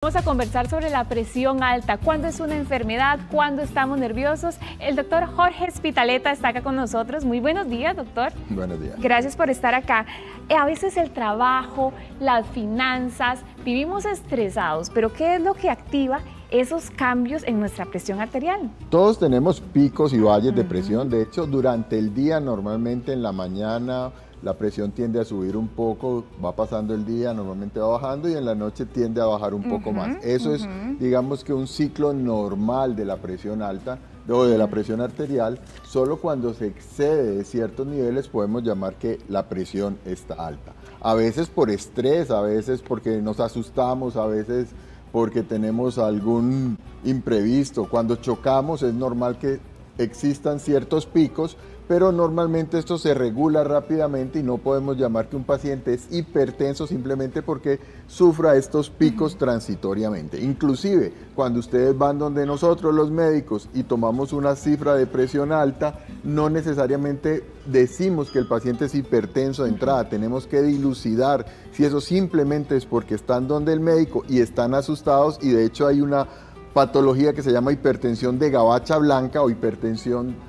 Vamos a conversar sobre la presión alta, cuándo es una enfermedad, cuándo estamos nerviosos. El doctor Jorge Espitaleta está acá con nosotros. Muy buenos días, doctor. Buenos días. Gracias por estar acá. A veces el trabajo, las finanzas, vivimos estresados, pero ¿qué es lo que activa esos cambios en nuestra presión arterial? Todos tenemos picos y valles de presión. De hecho, durante el día, normalmente en la mañana, la presión tiende a subir un poco, va pasando el día, normalmente va bajando y en la noche tiende a bajar un poco más. Eso es, digamos que un ciclo normal de la presión alta o de la presión arterial. Solo cuando se excede de ciertos niveles podemos llamar que la presión está alta. A veces por estrés, a veces porque nos asustamos, a veces porque tenemos algún imprevisto. Cuando chocamos es normal que existan ciertos picos, pero normalmente esto se regula rápidamente y no podemos llamar que un paciente es hipertenso simplemente porque sufra estos picos transitoriamente. Inclusive, cuando ustedes van donde nosotros los médicos y tomamos una cifra de presión alta, no necesariamente decimos que el paciente es hipertenso de entrada. Tenemos que dilucidar si eso simplemente es porque están donde el médico y están asustados, y de hecho hay una patología que se llama hipertensión de gabacha blanca o hipertensión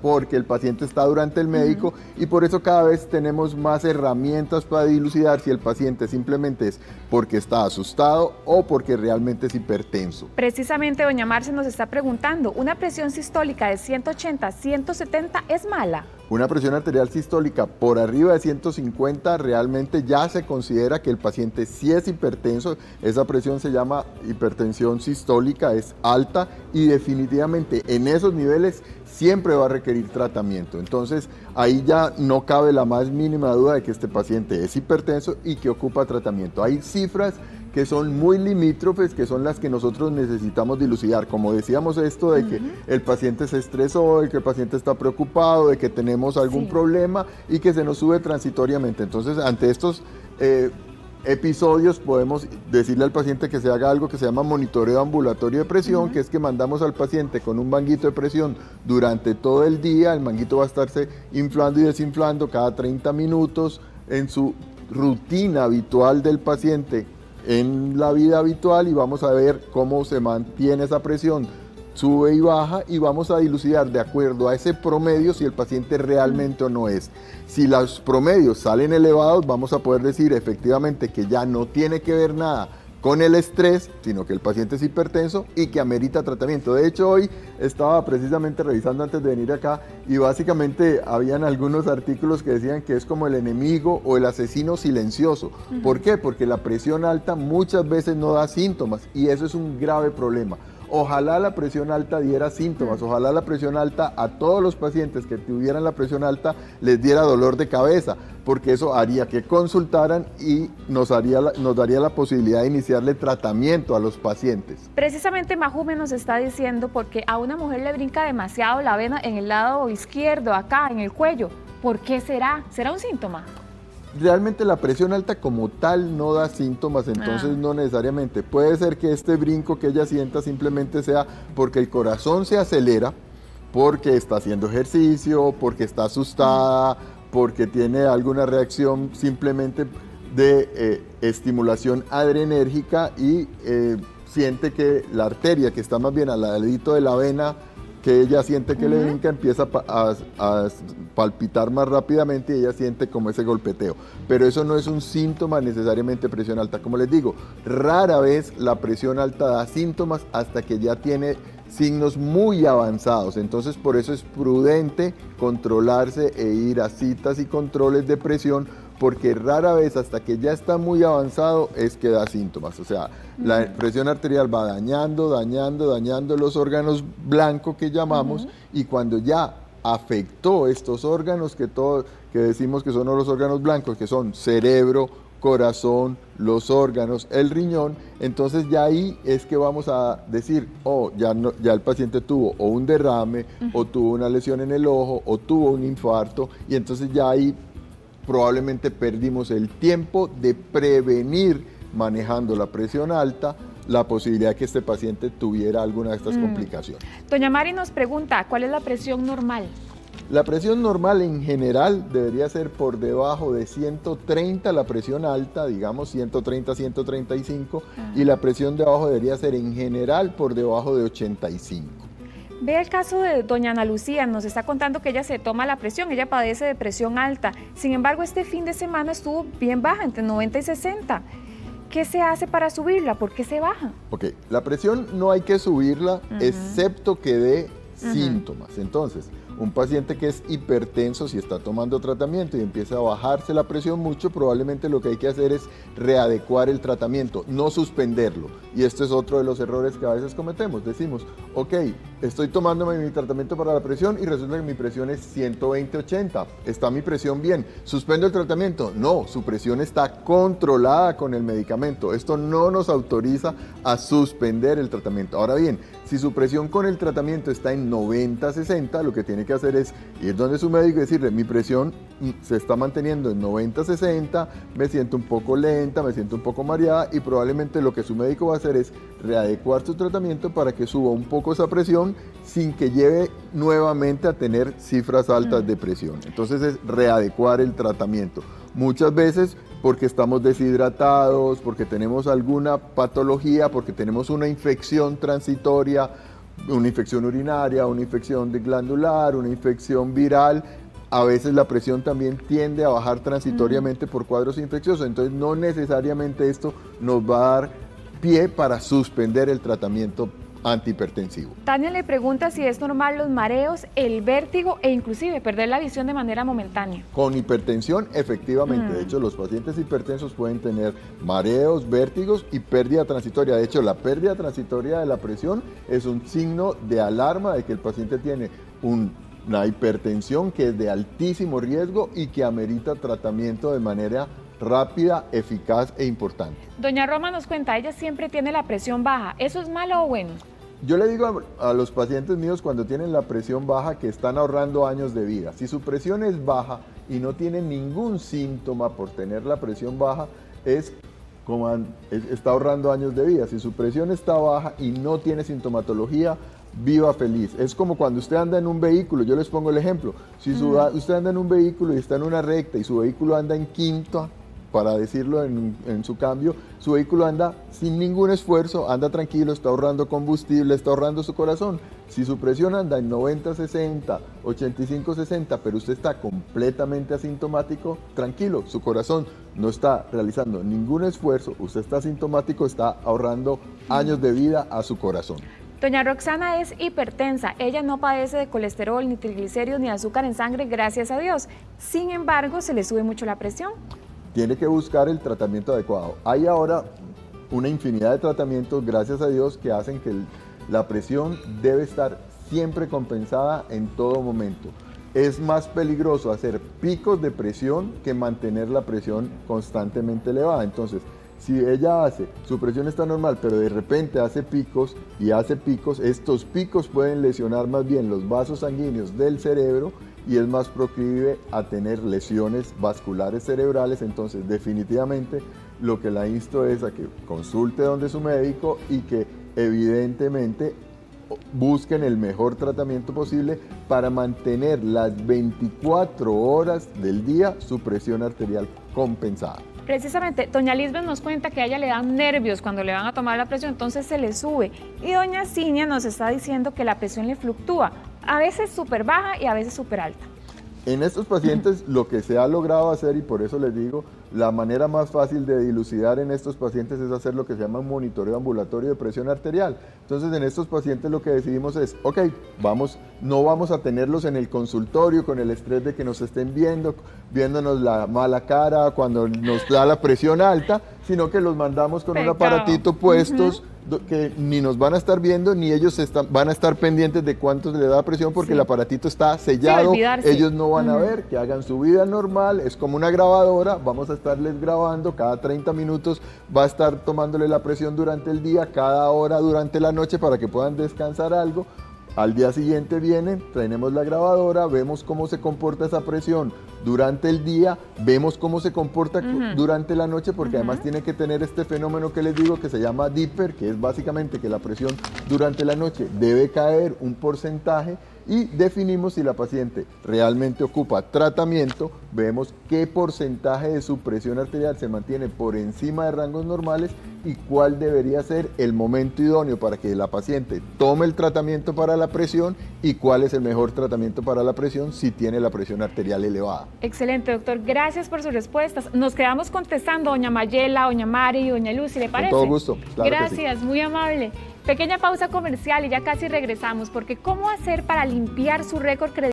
porque el paciente está durante el médico, y por eso cada vez tenemos más herramientas para dilucidar si el paciente simplemente es porque está asustado o porque realmente es hipertenso. Precisamente doña Marce nos está preguntando, ¿una presión sistólica de 180, 170 es mala? Una presión arterial sistólica por arriba de 150 realmente ya se considera que el paciente sí es hipertenso. Esa presión se llama hipertensión sistólica, es alta y definitivamente en esos niveles siempre va a requerir tratamiento. Entonces ahí ya no cabe la más mínima duda de que este paciente es hipertenso y que ocupa tratamiento. Hay cifras que son muy limítrofes, que son las que nosotros necesitamos dilucidar. Como decíamos, esto de que el paciente se estresó, de que el paciente está preocupado, de que tenemos algún problema y que se nos sube transitoriamente. Entonces, ante estos episodios podemos decirle al paciente que se haga algo que se llama monitoreo ambulatorio de presión, que es que mandamos al paciente con un manguito de presión durante todo el día. El manguito va a estarse inflando y desinflando cada 30 minutos en su rutina habitual del paciente en la vida habitual, y vamos a ver cómo se mantiene esa presión, sube y baja, y vamos a dilucidar de acuerdo a ese promedio si el paciente realmente o no es. Si los promedios salen elevados, vamos a poder decir efectivamente que ya no tiene que ver nada con el estrés, sino que el paciente es hipertenso y que amerita tratamiento. De hecho, hoy estaba precisamente revisando antes de venir acá y básicamente habían algunos artículos que decían que es como el enemigo o el asesino silencioso. ¿Por qué? Porque la presión alta muchas veces no da síntomas y eso es un grave problema. Ojalá la presión alta diera síntomas, ojalá la presión alta a todos los pacientes que tuvieran la presión alta les diera dolor de cabeza, porque eso haría que consultaran y nos daría la posibilidad de iniciarle tratamiento a los pacientes. Precisamente Majume nos está diciendo porque a una mujer le brinca demasiado la vena en el lado izquierdo, acá en el cuello. ¿Por qué será? ¿Será un síntoma? Realmente la presión alta como tal no da síntomas, entonces no necesariamente. Puede ser que este brinco que ella sienta simplemente sea porque el corazón se acelera, porque está haciendo ejercicio, porque está asustada, porque tiene alguna reacción simplemente de estimulación adrenérgica y siente que la arteria que está más bien al ladito de la vena que ella siente que le brinca, empieza a palpitar más rápidamente y ella siente como ese golpeteo. Pero eso no es un síntoma necesariamente de presión alta. Como les digo, rara vez la presión alta da síntomas hasta que ya tiene signos muy avanzados. Entonces, por eso es prudente controlarse e ir a citas y controles de presión, porque rara vez hasta que ya está muy avanzado es que da síntomas. O sea, la presión arterial va dañando los órganos blancos que llamamos, y cuando ya afectó estos órganos que decimos que son los órganos blancos, que son cerebro, corazón, los órganos, el riñón, entonces ya ahí es que vamos a decir, ya el paciente tuvo o un derrame, o tuvo una lesión en el ojo, o tuvo un infarto, y entonces ya ahí probablemente perdimos el tiempo de prevenir, manejando la presión alta, la posibilidad de que este paciente tuviera alguna de estas complicaciones. Doña Mari nos pregunta, ¿cuál es la presión normal? La presión normal en general debería ser por debajo de 130, la presión alta, digamos 130, 135, y la presión de abajo debería ser en general por debajo de 85. Ve el caso de doña Ana Lucía, nos está contando que ella se toma la presión, ella padece de presión alta, sin embargo este fin de semana estuvo bien baja, entre 90 y 60. ¿Qué se hace para subirla? ¿Por qué se baja? Ok, la presión no hay que subirla, excepto que dé síntomas. Entonces, un paciente que es hipertenso, si está tomando tratamiento y empieza a bajarse la presión mucho, probablemente lo que hay que hacer es readecuar el tratamiento, no suspenderlo. Y este es otro de los errores que a veces cometemos. Decimos, ok, estoy tomándome mi tratamiento para la presión y resulta que mi presión es 120/80. ¿Está mi presión bien? ¿Suspendo el tratamiento? No, su presión está controlada con el medicamento. Esto no nos autoriza a suspender el tratamiento. Ahora bien, si su presión con el tratamiento está en 90/60, lo que tiene que hacer es ir donde su médico y decirle, mi presión se está manteniendo en 90/60, me siento un poco lenta, me siento un poco mareada, y probablemente lo que su médico va a hacer es readecuar su tratamiento para que suba un poco esa presión sin que lleve nuevamente a tener cifras altas de presión. Entonces es readecuar el tratamiento. Muchas veces porque estamos deshidratados, porque tenemos alguna patología, porque tenemos una infección transitoria, una infección urinaria, una infección glandular, una infección viral. A veces la presión también tiende a bajar transitoriamente por cuadros infecciosos, entonces no necesariamente esto nos va a dar pie para suspender el tratamiento antihipertensivo. Tania le pregunta si es normal los mareos, el vértigo e inclusive perder la visión de manera momentánea. Con hipertensión, efectivamente. De hecho, los pacientes hipertensos pueden tener mareos, vértigos y pérdida transitoria. De hecho, la pérdida transitoria de la presión es un signo de alarma de que el paciente tiene una hipertensión que es de altísimo riesgo y que amerita tratamiento de manera rápida, eficaz e importante. Doña Roma nos cuenta, ella siempre tiene la presión baja. ¿Eso es malo o bueno? Yo le digo a los pacientes míos cuando tienen la presión baja que están ahorrando años de vida. Si su presión es baja y no tienen ningún síntoma por tener la presión baja, está ahorrando años de vida. Si su presión está baja y no tiene sintomatología, viva feliz. Es como cuando usted anda en un vehículo, yo les pongo el ejemplo. Si usted anda en un vehículo y está en una recta y su vehículo anda en quinta, para decirlo en su cambio, su vehículo anda sin ningún esfuerzo, anda tranquilo, está ahorrando combustible, está ahorrando su corazón. Si su presión anda en 90/60, 85/60, pero usted está completamente asintomático, tranquilo, su corazón no está realizando ningún esfuerzo, usted está asintomático, está ahorrando años de vida a su corazón. Doña Roxana es hipertensa, ella no padece de colesterol, ni triglicéridos, ni azúcar en sangre, gracias a Dios. Sin embargo, se le sube mucho la presión. Tiene que buscar el tratamiento adecuado. Hay ahora una infinidad de tratamientos, gracias a Dios, que hacen que la presión debe estar siempre compensada en todo momento. Es más peligroso hacer picos de presión que mantener la presión constantemente elevada. Entonces, si ella su presión está normal, pero de repente hace picos, estos picos pueden lesionar más bien los vasos sanguíneos del cerebro y es más proclive a tener lesiones vasculares cerebrales. Entonces, definitivamente, lo que la insto es a que consulte donde su médico y que evidentemente busquen el mejor tratamiento posible para mantener las 24 horas del día su presión arterial compensada. Precisamente, doña Lisbeth nos cuenta que a ella le dan nervios cuando le van a tomar la presión, entonces se le sube. Y doña Cinia nos está diciendo que la presión le fluctúa, a veces súper baja y a veces súper alta. En estos pacientes lo que se ha logrado hacer, y por eso les digo, la manera más fácil de dilucidar en estos pacientes es hacer lo que se llama un monitoreo ambulatorio de presión arterial. Entonces, en estos pacientes lo que decidimos es, ok, no vamos a tenerlos en el consultorio con el estrés de que nos estén viéndonos la mala cara cuando nos da la presión alta, sino que los mandamos con un aparatito puestos, que ni nos van a estar viendo, ni ellos van a estar pendientes de cuánto le da presión, porque el aparatito está sellado, ellos no van a ver, que hagan su vida normal, es como una grabadora, vamos a estarles grabando, cada 30 minutos va a estar tomándole la presión durante el día, cada hora durante la noche para que puedan descansar algo. Al día siguiente vienen, traemos la grabadora, vemos cómo se comporta esa presión durante el día, vemos cómo se comporta durante la noche, porque además tiene que tener este fenómeno que les digo que se llama Dipper, que es básicamente que la presión durante la noche debe caer un porcentaje y definimos si la paciente realmente ocupa tratamiento, vemos qué porcentaje de su presión arterial se mantiene por encima de rangos normales y cuál debería ser el momento idóneo para que la paciente tome el tratamiento para la presión y cuál es el mejor tratamiento para la presión si tiene la presión arterial elevada. Excelente, doctor. Gracias por sus respuestas. Nos quedamos contestando doña Mayela, doña Mari y doña Lucy, ¿le parece? Con todo gusto. Claro. Gracias, muy amable. Pequeña pausa comercial y ya casi regresamos, porque ¿cómo hacer para limpiar su récord crediticio?